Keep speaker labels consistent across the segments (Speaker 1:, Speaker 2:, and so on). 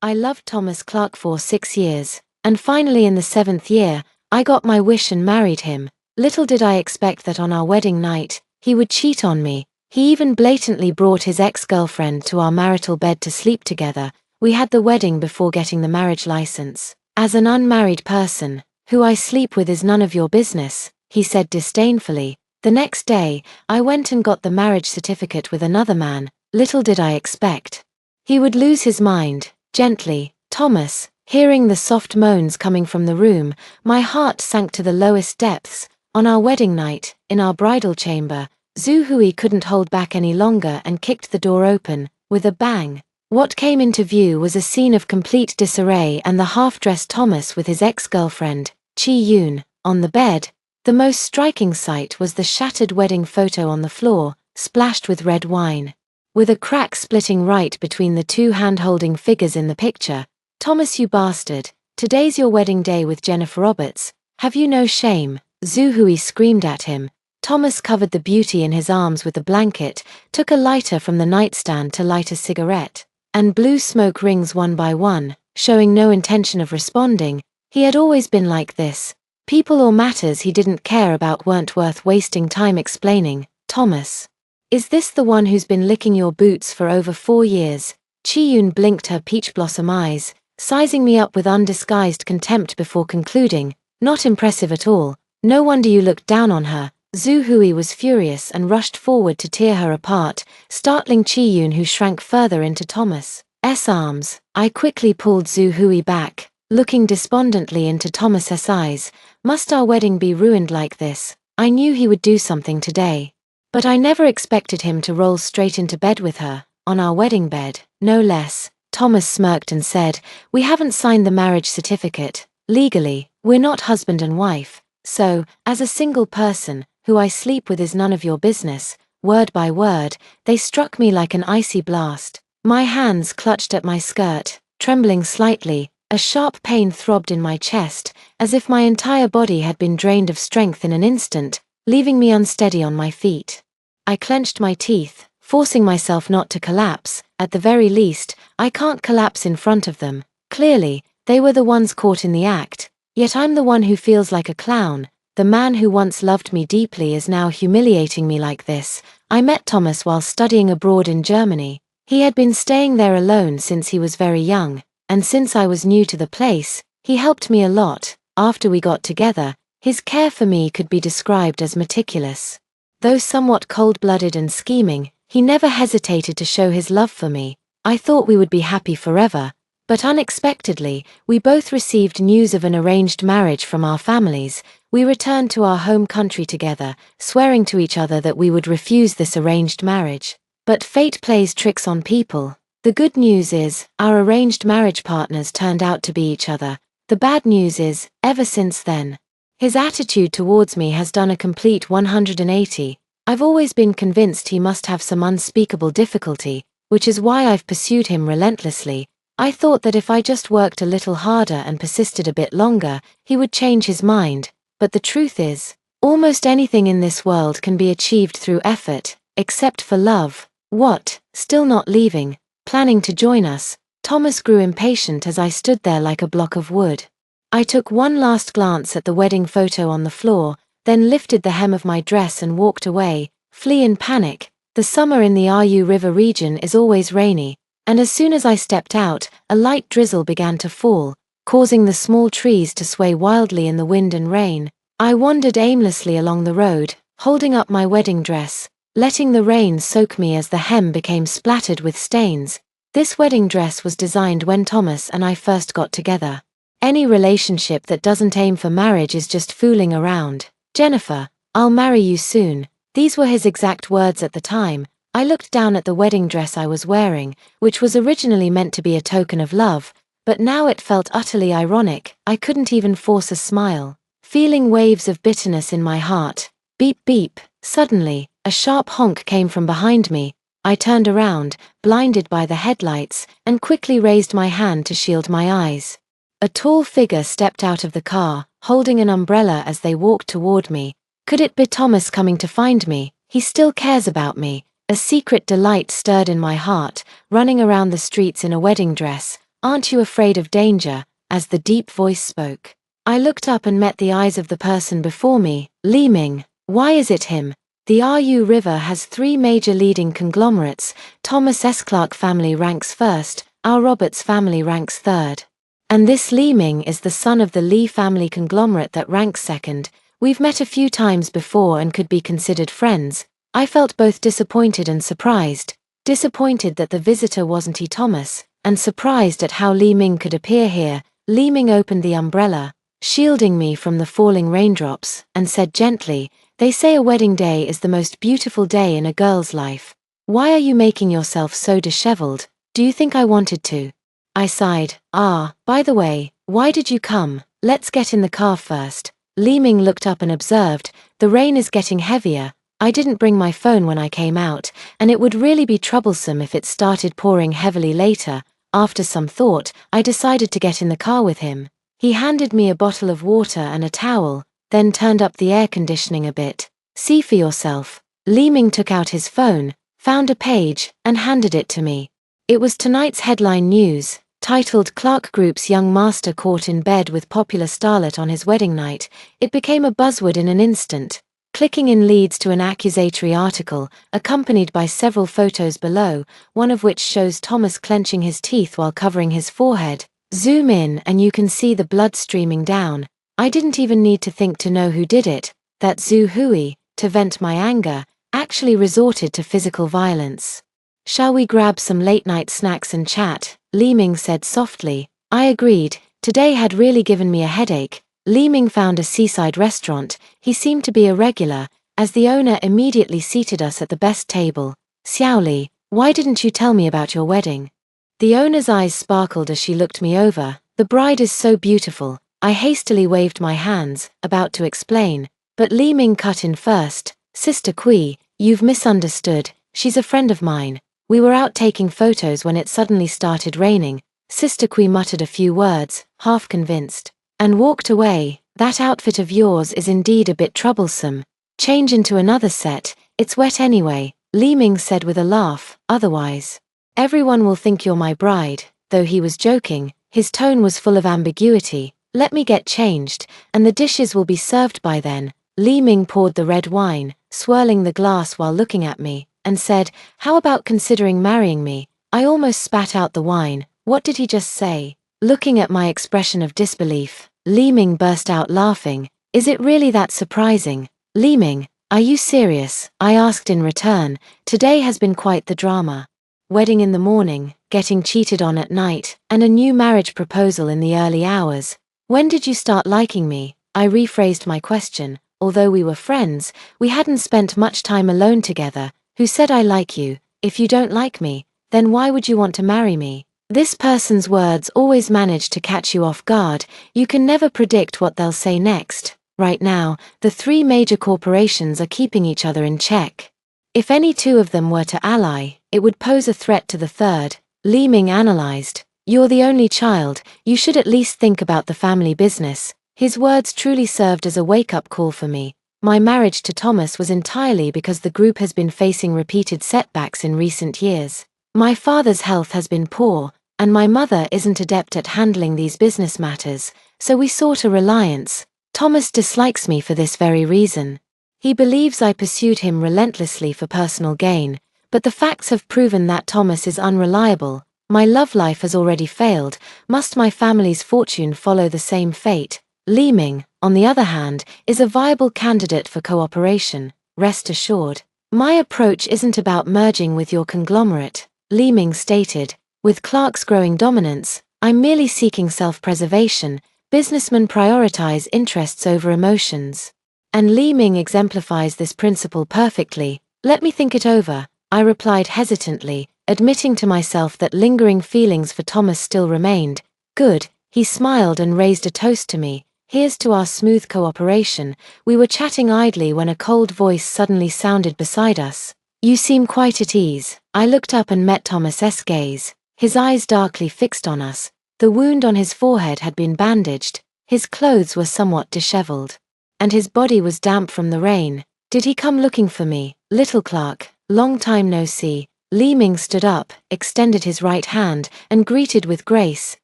Speaker 1: I loved Thomas Clark for 6 years, and finally in the 7th year, I got my wish and married him. Little did I expect that on our wedding night, he would cheat on me. He even blatantly brought his ex-girlfriend to our marital bed to sleep together. We had the wedding before getting the marriage license. As an unmarried person, who I sleep with is none of your business, he said disdainfully. The next day, I went and got the marriage certificate with another man. Little did I expect he would lose his mind. Gently, Thomas. Hearing the soft moans coming from the room, my heart sank to the lowest depths. On our wedding night, in our bridal chamber, Zhu couldn't hold back any longer and kicked the door open, with a bang. What came into view was a scene of complete disarray and the half-dressed Thomas with his ex-girlfriend, Chi-Yoon, on the bed. The most striking sight was the shattered wedding photo on the floor, splashed with red wine. With a crack splitting right between the two hand-holding figures in the picture. Thomas, you bastard, today's your wedding day with Jennifer Roberts. Have you no shame? Zhu screamed at him. Thomas covered the beauty in his arms with a blanket, took a lighter from the nightstand to light a cigarette, and blew smoke rings one by one, showing no intention of responding. He had always been like this. People or matters he didn't care about weren't worth wasting time explaining. Thomas. Is this the one who's been licking your boots for over 4 years? Chi-Yoon blinked her peach blossom eyes, sizing me up with undisguised contempt before concluding, not impressive at all. No wonder you looked down on her. Zhu was furious and rushed forward to tear her apart, startling Chi-Yoon, who shrank further into Thomas's arms. I quickly pulled Zhu back, looking despondently into Thomas's eyes. Must our wedding be ruined like this? I knew he would do something today. But I never expected him to roll straight into bed with her, on our wedding bed, no less. Thomas smirked and said, we haven't signed the marriage certificate. Legally, we're not husband and wife. So, as a single person, who I sleep with is none of your business. Word by word, they struck me like an icy blast. My hands clutched at my skirt, trembling slightly. A sharp pain throbbed in my chest, as if my entire body had been drained of strength in an instant, leaving me unsteady on my feet. I clenched my teeth, forcing myself not to collapse. At the very least, I can't collapse in front of them. Clearly, they were the ones caught in the act. Yet I'm the one who feels like a clown. The man who once loved me deeply is now humiliating me like this. I met Thomas while studying abroad in Germany. He had been staying there alone since he was very young, and since I was new to the place, he helped me a lot. After we got together, his care for me could be described as meticulous. Though somewhat cold-blooded and scheming, he never hesitated to show his love for me. I thought we would be happy forever, but unexpectedly, we both received news of an arranged marriage from our families. We returned to our home country together, swearing to each other that we would refuse this arranged marriage. But fate plays tricks on people. The good news is, our arranged marriage partners turned out to be each other. The bad news is, ever since then, his attitude towards me has done a complete 180. I've always been convinced he must have some unspeakable difficulty, which is why I've pursued him relentlessly. I thought that if I just worked a little harder and persisted a bit longer, he would change his mind. But the truth is, almost anything in this world can be achieved through effort, except for love. What? Still not leaving? Planning to join us? Thomas grew impatient as I stood there like a block of wood. I took one last glance at the wedding photo on the floor, then lifted the hem of my dress and walked away, flee in panic. The summer in the Ru River region is always rainy, and as soon as I stepped out, a light drizzle began to fall, causing the small trees to sway wildly in the wind and rain. I wandered aimlessly along the road, holding up my wedding dress, letting the rain soak me as the hem became splattered with stains. This wedding dress was designed when Thomas and I first got together. Any relationship that doesn't aim for marriage is just fooling around. Jennifer, I'll marry you soon. These were his exact words at the time. I looked down at the wedding dress I was wearing, which was originally meant to be a token of love, but now it felt utterly ironic. I couldn't even force a smile. Feeling waves of bitterness in my heart. Beep beep. Suddenly, a sharp honk came from behind me. I turned around, blinded by the headlights, and quickly raised my hand to shield my eyes. A tall figure stepped out of the car, holding an umbrella as they walked toward me. Could it be Thomas coming to find me? He still cares about me. A secret delight stirred in my heart, running around the streets in a wedding dress, Aren't you afraid of danger? As the deep voice spoke. I looked up and met the eyes of the person before me, Li Ming. Why is it him? The Ru River has three major leading conglomerates. Thomas S. Clark family ranks first, our Roberts family ranks third. And this Li Ming is the son of the Li family conglomerate that ranks second. We've met a few times before and could be considered friends. I felt both disappointed and surprised. Disappointed that the visitor wasn't Thomas, and surprised at how Li Ming could appear here. Li Ming opened the umbrella, shielding me from the falling raindrops, and said gently, "They say a wedding day is the most beautiful day in a girl's life. Why are you making yourself so disheveled? Do you think I wanted to?" I sighed. By the way, why did you come? Let's get in the car first. Li Ming looked up and observed, "The rain is getting heavier. I didn't bring my phone when I came out, and it would really be troublesome if it started pouring heavily later." After some thought, I decided to get in the car with him. He handed me a bottle of water and a towel, then turned up the air conditioning a bit. "See for yourself." Li Ming took out his phone, found a page, and handed it to me. It was tonight's headline news, titled "Clark Group's Young Master Caught in Bed with Popular Starlet on His Wedding Night." It became a buzzword in an instant. Clicking in leads to an accusatory article, accompanied by several photos below, one of which shows Thomas clenching his teeth while covering his forehead. Zoom in and you can see the blood streaming down. I didn't even need to think to know who did it. That Zhu Hui, to vent my anger, actually resorted to physical violence. "Shall we grab some late-night snacks and chat?" Li Ming said softly. I agreed. Today had really given me a headache. Li Ming found a seaside restaurant. He seemed to be a regular, as the owner immediately seated us at the best table. "Xiaoli, why didn't you tell me about your wedding?" The owner's eyes sparkled as she looked me over. "The bride is so beautiful." I hastily waved my hands, about to explain, but Li Ming cut in first. "Sister Kui, you've misunderstood. She's a friend of mine. We were out taking photos when it suddenly started raining." Sister Kui muttered a few words, half convinced, and walked away. "That outfit of yours is indeed a bit troublesome. Change into another set, it's wet anyway," Li Ming said with a laugh. "Otherwise, everyone will think you're my bride." Though he was joking, his tone was full of ambiguity. "Let me get changed, and the dishes will be served by then." Li Ming poured the red wine, swirling the glass while looking at me, and said, "How about considering marrying me?" I almost spat out the wine. What did he just say? Looking at my expression of disbelief, Li Ming burst out laughing. "Is it really that surprising?" "Li Ming, are you serious?" I asked in return. Today has been quite the drama. Wedding in the morning, getting cheated on at night, and a new marriage proposal in the early hours. "When did you start liking me?" I rephrased my question. Although we were friends, we hadn't spent much time alone together. "Who said I like you? If you don't like me, then why would you want to marry me?" This person's words always manage to catch you off guard. You can never predict what they'll say next. Right now, the three major corporations are keeping each other in check. If any two of them were to ally, it would pose a threat to the third. Li Ming analyzed. "You're the only child, you should at least think about the family business." His words truly served as a wake-up call for me. My marriage to Thomas was entirely because the group has been facing repeated setbacks in recent years. My father's health has been poor, and my mother isn't adept at handling these business matters, so we sought a reliance. Thomas dislikes me for this very reason. He believes I pursued him relentlessly for personal gain, but the facts have proven that Thomas is unreliable. My love life has already failed. Must my family's fortune follow the same fate? Li Ming, on the other hand, is a viable candidate for cooperation. Rest assured. "My approach isn't about merging with your conglomerate," Li Ming stated. "With Clark's growing dominance, I'm merely seeking self-preservation. Businessmen prioritize interests over emotions. And Li Ming exemplifies this principle perfectly." "Let me think it over," I replied hesitantly, admitting to myself that lingering feelings for Thomas still remained. "Good." He smiled and raised a toast to me. "Here's to our smooth cooperation." We were chatting idly when a cold voice suddenly sounded beside us. "You seem quite at ease." I looked up and met Thomas's gaze, his eyes darkly fixed on us. The wound on his forehead had been bandaged, his clothes were somewhat disheveled, and his body was damp from the rain. "Did he come looking for me?" "Little Clark, long time no see." Li Ming stood up, extended his right hand, and greeted with grace.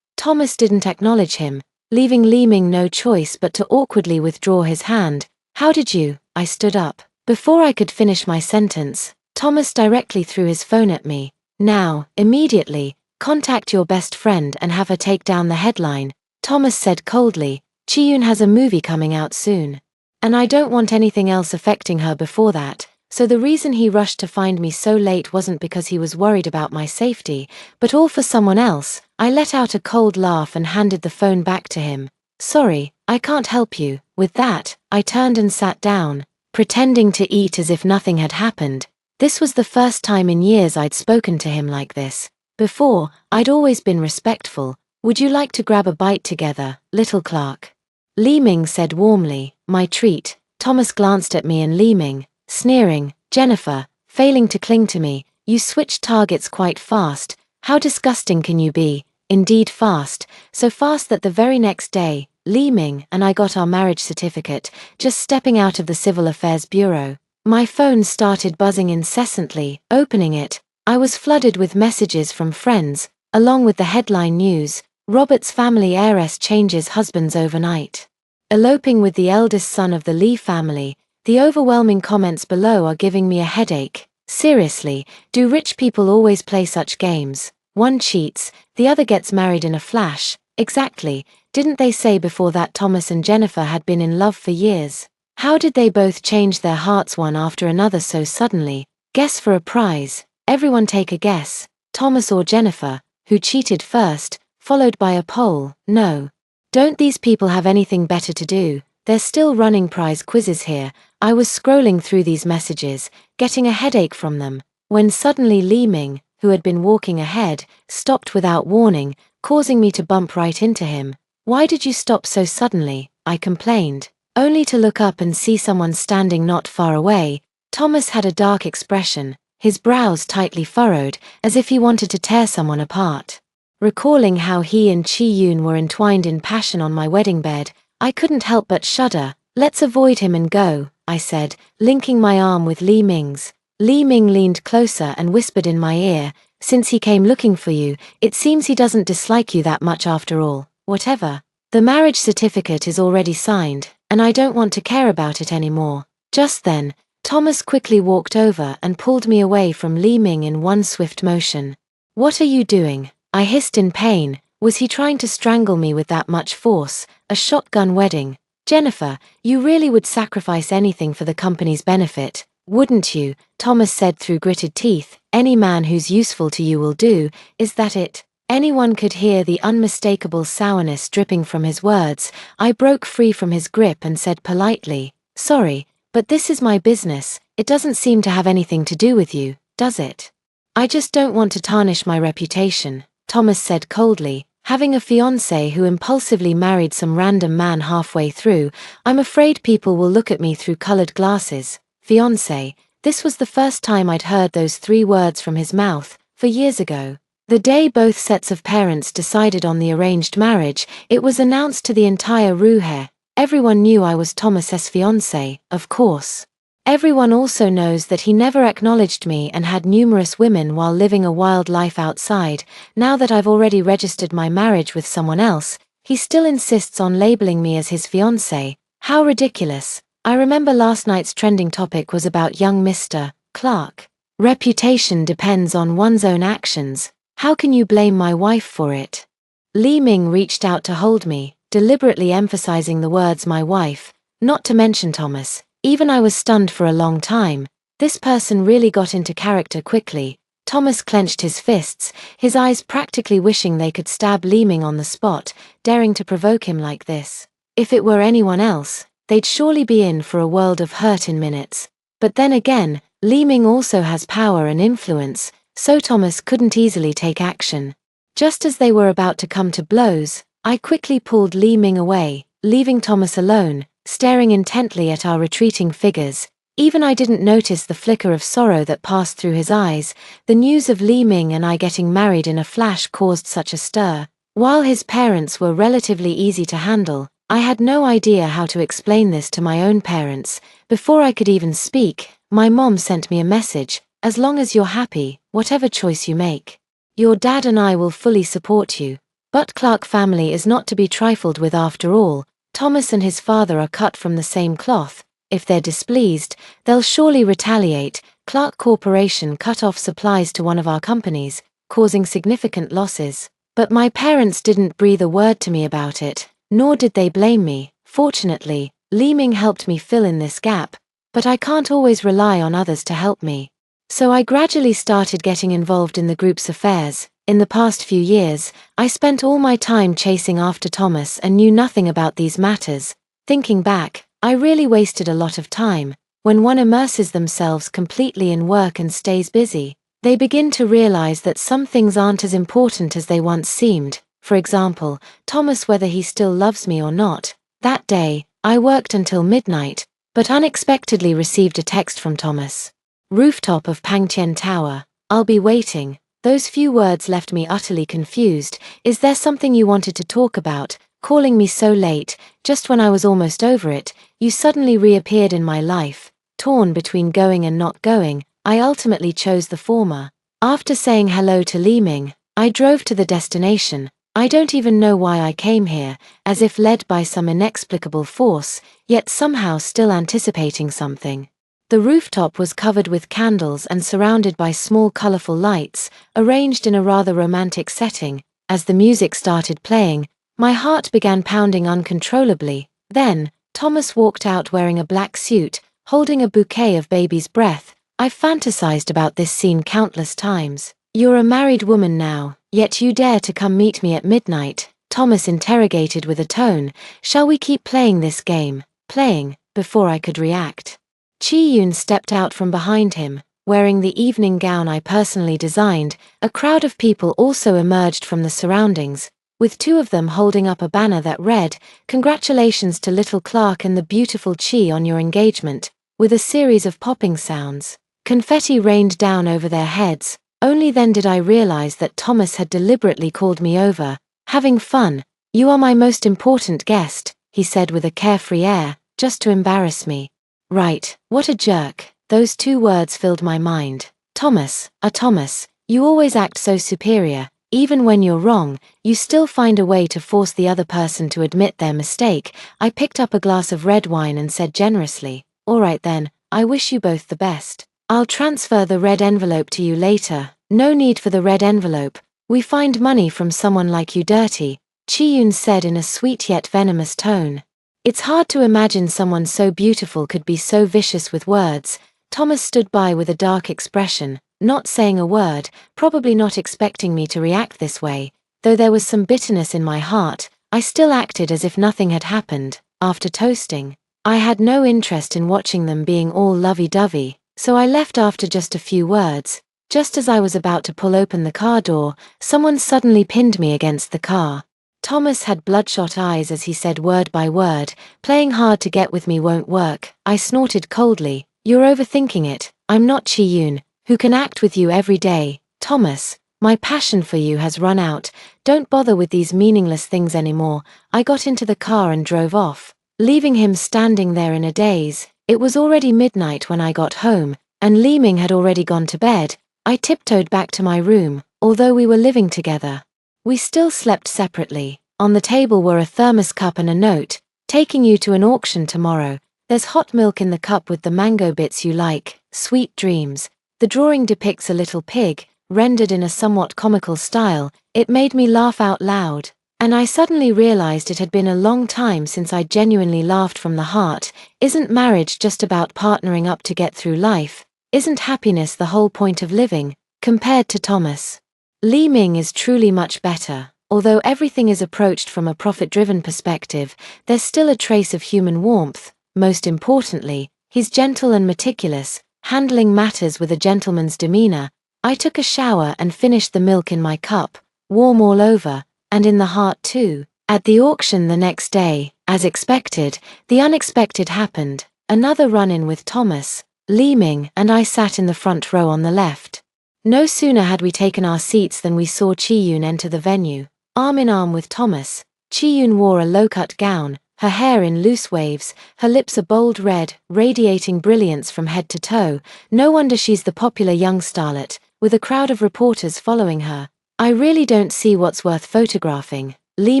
Speaker 1: Thomas didn't acknowledge him, leaving Li Ming no choice but to awkwardly withdraw his hand. How did you? I stood up. Before I could finish my sentence, Thomas directly threw his phone at me. Now, immediately, contact your best friend and have her take down the headline. Thomas said coldly, Chiyun has a movie coming out soon. And I don't want anything else affecting her before that. So the reason he rushed to find me so late wasn't because he was worried about my safety, but all for someone else. I let out a cold laugh and handed the phone back to him. Sorry, I can't help you. With that, I turned and sat down, pretending to eat as if nothing had happened. This was the first time in years I'd spoken to him like this. Before, I'd always been respectful. Would you like to grab a bite together, little Clark? Li Ming said warmly, my treat. Thomas glanced at me and Li Ming, sneering, Jennifer, failing to cling to me, you switched targets quite fast. How disgusting can you be? Indeed fast, so fast that the very next day, Li Ming and I got our marriage certificate, just stepping out of the Civil Affairs Bureau. My phone started buzzing incessantly. Opening it, I was flooded with messages from friends, along with the headline news, Robert's family heiress changes husbands overnight. Eloping with the eldest son of the Lee family. The overwhelming comments below are giving me a headache. Seriously, do rich people always play such games? One cheats, the other gets married in a flash. Exactly, didn't they say before that Thomas and Jennifer had been in love for years? How did they both change their hearts one after another so suddenly? Guess for a prize. Everyone take a guess. Thomas or Jennifer, who cheated first, followed by a poll. No. Don't these people have anything better to do? They're still running prize quizzes here. I was scrolling through these messages, getting a headache from them, when suddenly Li Ming, who had been walking ahead, stopped without warning, causing me to bump right into him. Why did you stop so suddenly? I complained, only to look up and see someone standing not far away. Thomas had a dark expression, his brows tightly furrowed, as if he wanted to tear someone apart. Recalling how he and Chi-Yun were entwined in passion on my wedding bed, I couldn't help but shudder. Let's avoid him and go, I said, linking my arm with Li Ming's. Li Ming leaned closer and whispered in my ear, since he came looking for you, it seems he doesn't dislike you that much after all. Whatever. The marriage certificate is already signed, and I don't want to care about it anymore. Just then, Thomas quickly walked over and pulled me away from Li Ming in one swift motion. What are you doing? I hissed in pain. Was he trying to strangle me with that much force? A shotgun wedding. Jennifer, you really would sacrifice anything for the company's benefit, wouldn't you? Thomas said through gritted teeth. Any man who's useful to you will do. Is that it? Anyone could hear the unmistakable sourness dripping from his words. I broke free from his grip and said politely, sorry, but this is my business. It doesn't seem to have anything to do with you, does it? I just don't want to tarnish my reputation, Thomas said coldly. Having a fiancé who impulsively married some random man halfway through, I'm afraid people will look at me through colored glasses. Fiancé, this was the first time I'd heard those 3 words from his mouth, for years ago. The day both sets of parents decided on the arranged marriage, it was announced to the entire Ruhe. Everyone knew I was Thomas's fiancé, of course. Everyone also knows that he never acknowledged me and had numerous women while living a wild life outside. Now that I've already registered my marriage with someone else, he still insists on labeling me as his fiancé. How ridiculous. I remember last night's trending topic was about young Mr. Clark. Reputation depends on one's own actions. How can you blame my wife for it? Li Ming reached out to hold me, deliberately emphasizing the words my wife, not to mention Thomas. Even I was stunned for a long time. This person really got into character quickly. Thomas clenched his fists, his eyes practically wishing they could stab Li Ming on the spot, daring to provoke him like this. If it were anyone else, they'd surely be in for a world of hurt in minutes. But then again, Li Ming also has power and influence, so Thomas couldn't easily take action. Just as they were about to come to blows, I quickly pulled Li Ming away, leaving Thomas alone, staring intently at our retreating figures. Even I didn't notice the flicker of sorrow that passed through his eyes. The news of Li Ming and I getting married in a flash caused such a stir. While his parents were relatively easy to handle, I had no idea how to explain this to my own parents. Before I could even speak, my mom sent me a message. As long as you're happy, whatever choice you make. Your dad and I will fully support you. But Clark family is not to be trifled with after all. Thomas and his father are cut from the same cloth. If they're displeased, they'll surely retaliate. Clark Corporation cut off supplies to one of our companies, causing significant losses. But my parents didn't breathe a word to me about it, nor did they blame me. Fortunately, Li Ming helped me fill in this gap, but I can't always rely on others to help me. So I gradually started getting involved in the group's affairs. In the past few years, I spent all my time chasing after Thomas and knew nothing about these matters. Thinking back, I really wasted a lot of time. When one immerses themselves completely in work and stays busy, they begin to realize that some things aren't as important as they once seemed. For example, Thomas, whether he still loves me or not. That day, I worked until midnight, but unexpectedly received a text from Thomas. Rooftop of Pangtian Tower. I'll be waiting. Those few words left me utterly confused. Is there something you wanted to talk about? Calling me so late, just when I was almost over it, you suddenly reappeared in my life. Torn between going and not going, I ultimately chose the former. After saying hello to Li Ming, I drove to the destination. I don't even know why I came here, as if led by some inexplicable force, yet somehow still anticipating something. The rooftop was covered with candles and surrounded by small colorful lights, arranged in a rather romantic setting. As the music started playing, my heart began pounding uncontrollably. Then, Thomas walked out wearing a black suit, holding a bouquet of baby's breath. I've fantasized about this scene countless times. You're a married woman now, yet you dare to come meet me at midnight, Thomas interrogated with a tone. Shall we keep playing this game? Playing, before I could react. Chi-Yun stepped out from behind him, wearing the evening gown I personally designed. A crowd of people also emerged from the surroundings, with two of them holding up a banner that read, "Congratulations to little Clark and the beautiful Chi on your engagement," with a series of popping sounds. Confetti rained down over their heads. Only then did I realize that Thomas had deliberately called me over. Having fun. You are my most important guest, he said with a carefree air, just to embarrass me. Right, what a jerk. Those two words filled my mind. Thomas, Thomas, you always act so superior. Even when you're wrong, you still find a way to force the other person to admit their mistake. I picked up a glass of red wine and said generously, all right then, I wish you both the best. I'll transfer the red envelope to you later. No need for the red envelope. We find money from someone like you dirty, Chi-Yun said in a sweet yet venomous tone. It's hard to imagine someone so beautiful could be so vicious with words. Thomas stood by with a dark expression, not saying a word, probably not expecting me to react this way. Though there was some bitterness in my heart, I still acted as if nothing had happened. After toasting, I had no interest in watching them being all lovey-dovey, so I left after just a few words. Just as I was about to pull open the car door, someone suddenly pinned me against the car. Thomas had bloodshot eyes as he said word by word, "Playing hard to get with me won't work." I snorted coldly, "You're overthinking it. I'm not Chi-Yun, who can act with you every day. Thomas, my passion for you has run out. Don't bother with these meaningless things anymore." I got into the car and drove off, leaving him standing there in a daze. It was already midnight when I got home, and Li Ming had already gone to bed. I tiptoed back to my room. Although we were living together, we still slept separately. On the table were a thermos cup and a note, "Taking you to an auction tomorrow. There's hot milk in the cup with the mango bits you like. Sweet dreams." The drawing depicts a little pig, rendered in a somewhat comical style. It made me laugh out loud, and I suddenly realized it had been a long time since I genuinely laughed from the heart. Isn't marriage just about partnering up to get through life? Isn't happiness the whole point of living? Compared to Thomas, Li Ming is truly much better. Although everything is approached from a profit-driven perspective, there's still a trace of human warmth. Most importantly, he's gentle and meticulous, handling matters with a gentleman's demeanor. I took a shower and finished the milk in my cup, warm all over, and in the heart too. At the auction the next day, as expected, the unexpected happened. Another run-in with Thomas. Li Ming and I sat in the front row on the left. No sooner had we taken our seats than we saw Chi-Yun enter the venue, arm in arm with Thomas. Chi-Yun wore a low-cut gown, her hair in loose waves, her lips a bold red, radiating brilliance from head to toe. No wonder she's the popular young starlet. with a crowd of reporters following her. I really don't see what's worth photographing. Li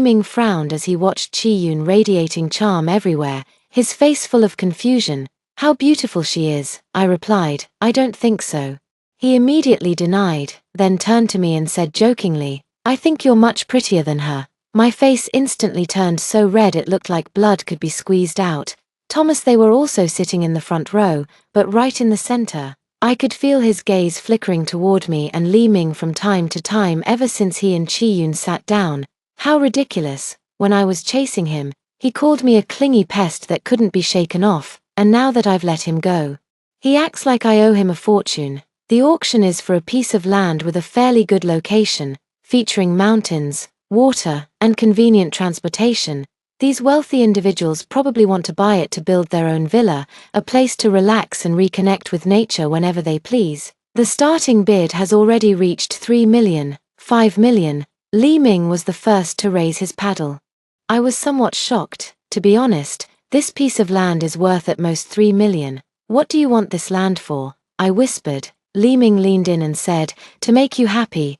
Speaker 1: Ming frowned as he watched Chi-Yun radiating charm everywhere, his face full of confusion. How beautiful she is, I replied. I don't think so. He immediately denied, then turned to me and said jokingly, I think you're much prettier than her. My face instantly turned so red it looked like blood could be squeezed out. Thomas, they were also sitting in the front row, but right in the center. I could feel his gaze flickering toward me and Li Ming from time to time ever since he and Chi-Yun sat down. How ridiculous. When I was chasing him, he called me a clingy pest that couldn't be shaken off, and now that I've let him go, he acts like I owe him a fortune. The auction is for a piece of land with a fairly good location, featuring mountains, water, and convenient transportation. These wealthy individuals probably want to buy it to build their own villa, a place to relax and reconnect with nature whenever they please. The starting bid has already reached 3 million, 5 million. Li Ming was the first to raise his paddle. I was somewhat shocked. To be honest, this piece of land is worth at most 3 million. What do you want this land for? I whispered. Li Ming leaned in and said, to make you happy.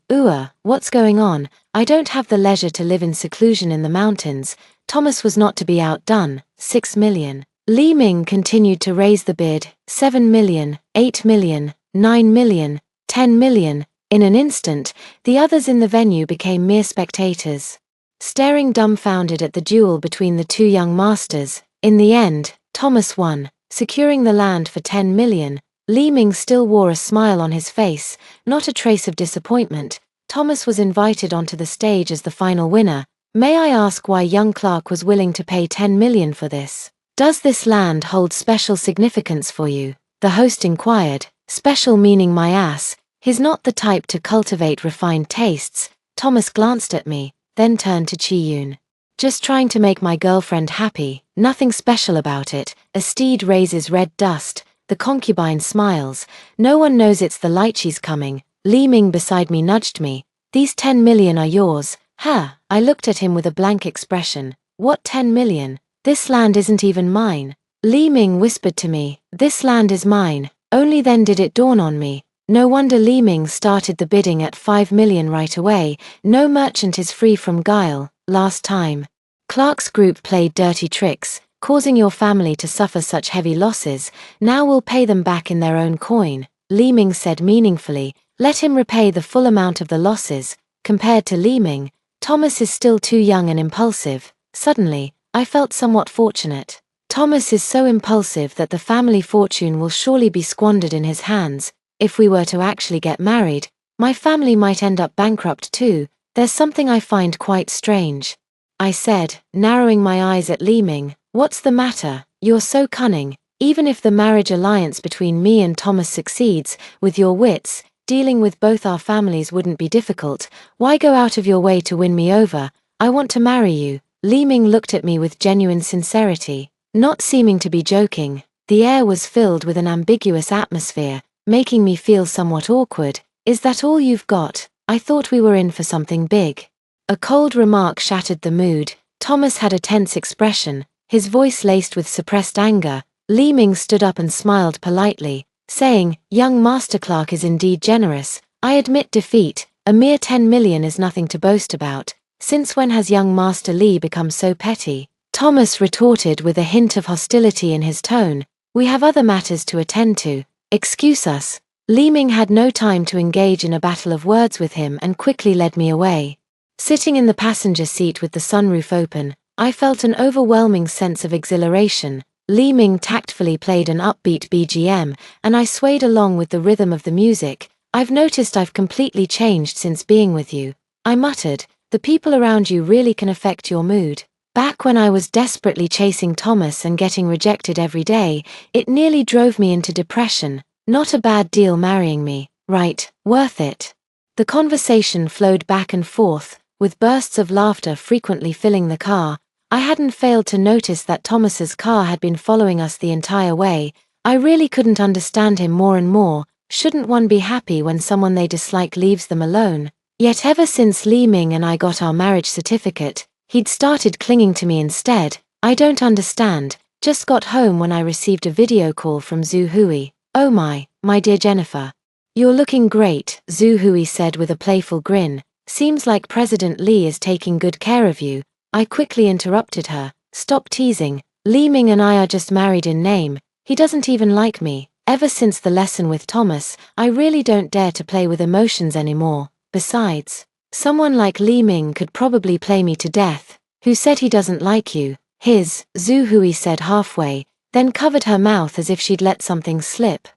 Speaker 1: What's going on? I don't have the leisure to live in seclusion in the mountains. Thomas was not to be outdone. 6 million. Li Ming continued to raise the bid. 7 million, 8 million, 9 million, 10 million. In an instant, the others in the venue became mere spectators, staring dumbfounded at the duel between the two young masters. In the end, Thomas won, securing the land for 10 million. Li Ming still wore a smile on his face, not a trace of disappointment. Thomas was invited onto the stage as the final winner. May I ask why young Clark was willing to pay 10 million for this? Does this land hold special significance for you? The host inquired. Special meaning my ass. He's not the type to cultivate refined tastes. Thomas glanced at me, then turned to Chi-Yun. Just trying to make my girlfriend happy, nothing special about it. A steed raises red dust. The concubine smiles. No one knows it's the light she's coming. Li Ming beside me nudged me. These 10 million are yours. Ha! I looked at him with a blank expression. What 10 million? This land isn't even mine. Li Ming whispered to me. This land is mine. Only then did it dawn on me. No wonder Li Ming started the bidding at 5 million right away. No merchant is free from guile. Last time Clark's group played dirty tricks, causing your family to suffer such heavy losses. Now we'll pay them back in their own coin. Li Ming said meaningfully. Let him repay the full amount of the losses. Compared to Li Ming, Thomas is still too young and impulsive. Suddenly, I felt somewhat fortunate. Thomas is so impulsive that the family fortune will surely be squandered in his hands. If we were to actually get married, my family might end up bankrupt too. There's something I find quite strange, I said, narrowing my eyes at Li Ming. What's the matter? You're so cunning. Even if the marriage alliance between me and Thomas succeeds, with your wits, dealing with both our families wouldn't be difficult. Why go out of your way to win me over? I want to marry you. Li Ming looked at me with genuine sincerity, not seeming to be joking. The air was filled with an ambiguous atmosphere, making me feel somewhat awkward. Is that all you've got? I thought we were in for something big. A cold remark shattered the mood. Thomas had a tense expression, his voice laced with suppressed anger. Li Ming stood up and smiled politely, saying, young Master Clark is indeed generous. I admit defeat. A mere 10 million is nothing to boast about. Since when has young Master Li become so petty? Thomas retorted with a hint of hostility in his tone. We have other matters to attend to. Excuse us. Li Ming had no time to engage in a battle of words with him and quickly led me away. Sitting in the passenger seat with the sunroof open, I felt an overwhelming sense of exhilaration. Li Ming tactfully played an upbeat BGM, and I swayed along with the rhythm of the music. I've noticed I've completely changed since being with you, I muttered. The people around you really can affect your mood. Back when I was desperately chasing Thomas and getting rejected every day, it nearly drove me into depression. Not a bad deal marrying me, right? Worth it. The conversation flowed back and forth, with bursts of laughter frequently filling the car. I hadn't failed to notice that Thomas's car had been following us the entire way. I really couldn't understand him more and more. Shouldn't one be happy when someone they dislike leaves them alone? Yet ever since Li Ming and I got our marriage certificate, he'd started clinging to me instead. I don't understand. Just got home when I received a video call from Zhu Hui. Oh my dear Jennifer. You're looking great, Zhu Hui said with a playful grin. Seems like President Li is taking good care of you. I quickly interrupted her. Stop teasing. Li Ming and I are just married in name. He doesn't even like me. Ever since the lesson with Thomas, I really don't dare to play with emotions anymore. Besides, someone like Li Ming could probably play me to death. Who said he doesn't like you? Zhu Hui said halfway, then covered her mouth as if she'd let something slip.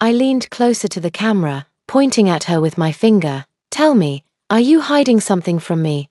Speaker 1: I leaned closer to the camera, pointing at her with my finger. Tell me, are you hiding something from me?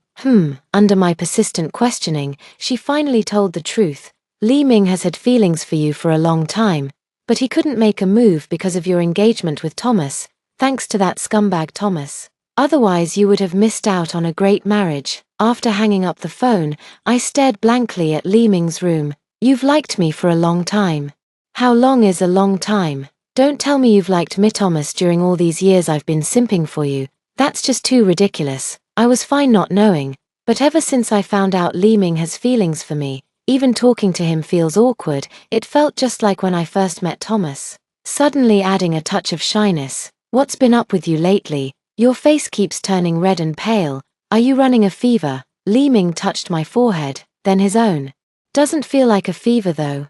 Speaker 1: Under my persistent questioning, she finally told the truth. Li Ming has had feelings for you for a long time, but he couldn't make a move because of your engagement with Thomas, thanks to that scumbag Thomas. Otherwise you would have missed out on a great marriage. After hanging up the phone, I stared blankly at Li Ming's room. You've liked me for a long time. How long is a long time? Don't tell me you've liked me Thomas during all these years I've been simping for you. That's just too ridiculous. I was fine not knowing, but ever since I found out Li Ming has feelings for me, even talking to him feels awkward. It felt just like when I first met Thomas. Suddenly adding a touch of shyness. What's been up with you lately? Your face keeps turning red and pale. Are you running a fever? Li Ming touched my forehead, then his own. Doesn't feel like a fever though.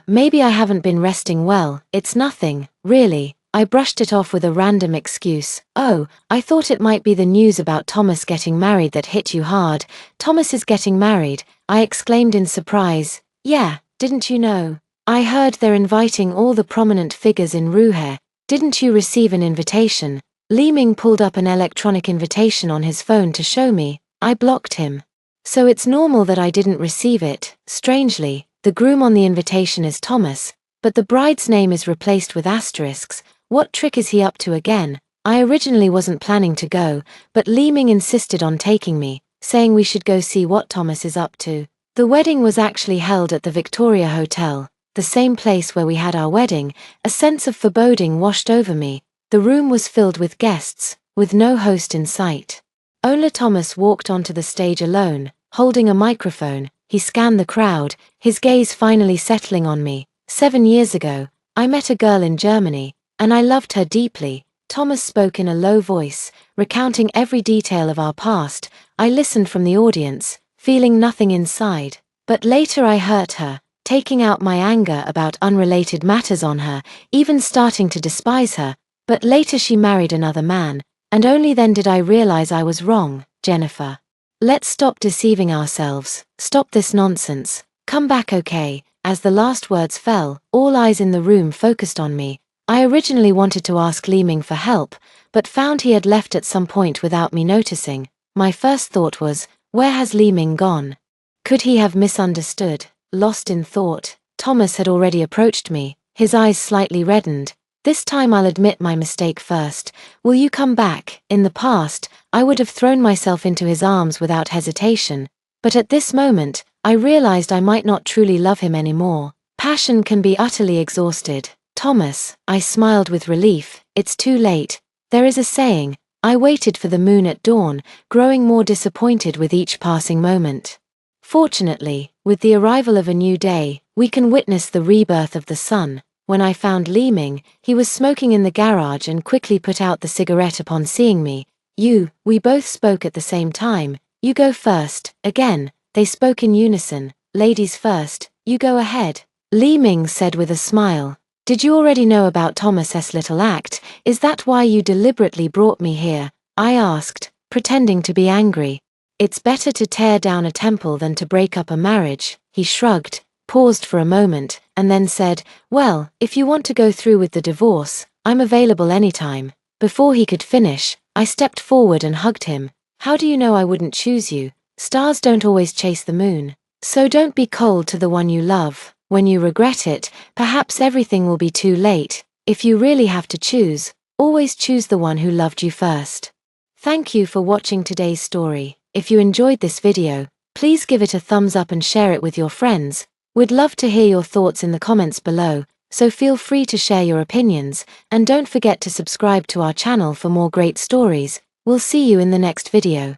Speaker 1: Maybe I haven't been resting well. It's nothing, really. I brushed it off with a random excuse. Oh, I thought it might be the news about Thomas getting married that hit you hard. Thomas is getting married, I exclaimed in surprise. Yeah, didn't you know? I heard they're inviting all the prominent figures in Ruhe. Didn't you receive an invitation? Li Ming pulled up an electronic invitation on his phone to show me. I blocked him. So it's normal that I didn't receive it. Strangely, the groom on the invitation is Thomas, but the bride's name is replaced with asterisks. What trick is he up to again? I originally wasn't planning to go, but Li Ming insisted on taking me, saying we should go see what Thomas is up to. The wedding was actually held at the Victoria Hotel, the same place where we had our wedding. A sense of foreboding washed over me. The room was filled with guests, with no host in sight. Only Thomas walked onto the stage alone, holding a microphone. He scanned the crowd, his gaze finally settling on me. 7 years ago, I met a girl in Germany, and I loved her deeply. Thomas spoke in a low voice, recounting every detail of our past. I listened from the audience, feeling nothing inside. But later I hurt her, taking out my anger about unrelated matters on her, even starting to despise her. But later she married another man, and only then did I realize I was wrong. Jennifer. Let's stop deceiving ourselves. Stop this nonsense. Come back, okay? As the last words fell, all eyes in the room focused on me. I originally wanted to ask Li Ming for help, but found he had left at some point without me noticing. My first thought was, where has Li Ming gone? Could he have misunderstood? Lost in thought, Thomas had already approached me, his eyes slightly reddened. This time I'll admit my mistake first. Will you come back? In the past, I would have thrown myself into his arms without hesitation, but at this moment, I realized I might not truly love him anymore. Passion can be utterly exhausted. Thomas, I smiled with relief. It's too late. There is a saying, I waited for the moon at dawn, growing more disappointed with each passing moment. Fortunately, with the arrival of a new day, we can witness the rebirth of the sun. When I found Li Ming, he was smoking in the garage and quickly put out the cigarette upon seeing me. We both spoke at the same time. You go first. Again, they spoke in unison. Ladies first, you go ahead. Li Ming said with a smile. Did you already know about Thomas's little act? Is that why you deliberately brought me here? I asked, pretending to be angry. It's better to tear down a temple than to break up a marriage. He shrugged, paused for a moment, and then said, well, if you want to go through with the divorce, I'm available anytime. Before he could finish, I stepped forward and hugged him. How do you know I wouldn't choose you? Stars don't always chase the moon. So don't be cold to the one you love. When you regret it, perhaps everything will be too late. If you really have to choose, always choose the one who loved you first. Thank you for watching today's story. If you enjoyed this video, please give it a thumbs up and share it with your friends. We'd love to hear your thoughts in the comments below, so feel free to share your opinions, and don't forget to subscribe to our channel for more great stories. We'll see you in the next video.